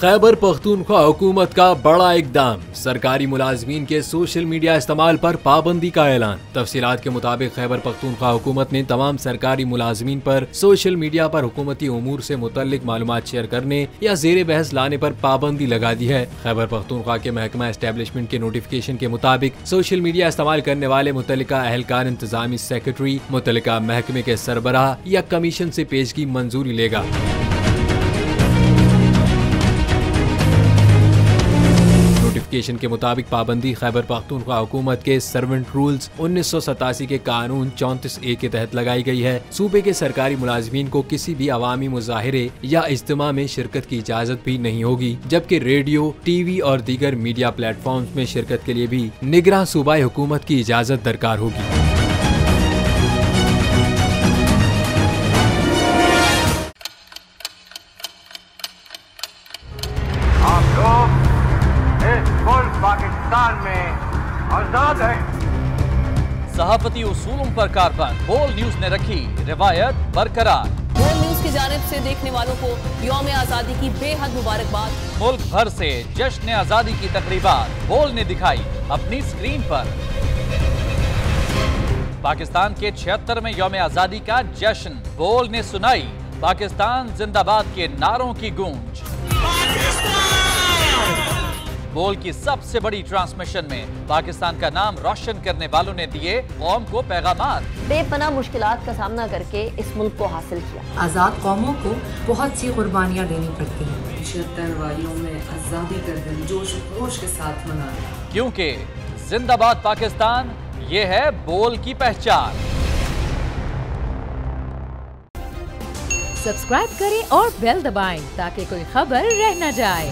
खैबर पख्तूनख्वा हुकूमत का बड़ा इकदाम, सरकारी मुलाजमीन के सोशल मीडिया इस्तेमाल पर पाबंदी का ऐलान। तफसीलात के मुताबिक खैबर पख्तूनख्वा हुकूमत ने तमाम सरकारी मुलाजमीन पर सोशल मीडिया पर हुकूमती उमूर से मुतल्लिक मालूमात शेयर करने या जेर बहस लाने पर पाबंदी लगा दी है। खैबर पख्तूनख्वा के महकमा एस्टेब्लिशमेंट के नोटिफिकेशन के मुताबिक सोशल मीडिया इस्तेमाल करने वाले मुतल्लिका अहलकार इंतजामी सेक्रेटरी मुतल्लिका महकमे के सरबराह या कमीशन से पेशगी मंजूरी लेगा। नोटिफिकेशन के मुताबिक पाबंदी खैबर पख्तूनख्वा हुकूमत के सर्वेंट रूल्स 1987 के कानून 34A के तहत लगाई गई है। सूबे के सरकारी मुलाजमीन को किसी भी अवामी मुजाहिरे या इज्तिमा में शिरकत की इजाजत भी नहीं होगी, जबकि रेडियो, टीवी और दीगर मीडिया प्लेटफॉर्म्स में शिरकत के लिए भी निगरां सूबाई हुकूमत की इजाजत दरकार होगी। पाकिस्तान में आजाद है। सहाफती उसूलों पर कारबंद बोल न्यूज ने रखी रिवायत बरकरार। बोल न्यूज की जानिब से देखने वालों को यौम आजादी की बेहद मुबारकबाद। मुल्क भर से जश्न आजादी की तकरीबात बोल ने दिखाई अपनी स्क्रीन पर। पाकिस्तान के 76वें यौम आजादी का जश्न बोल ने सुनाई पाकिस्तान जिंदाबाद के नारों की गूंज। बोल की सबसे बड़ी ट्रांसमिशन में पाकिस्तान का नाम रोशन करने वालों ने दिए कौम को पैगामात। बेपनाह मुश्किलात का सामना करके इस मुल्क को हासिल किया। आजाद कौमों को बहुत सी कुर्बानियां देनी पड़ती हैं। 76 वालियों में आजादी का दिन जोश खरोश के साथ मनाया, क्योंकि जिंदाबाद पाकिस्तान ये है बोल की पहचान। सब्सक्राइब करें और बेल दबाएं ताकि कोई खबर रह न जाए।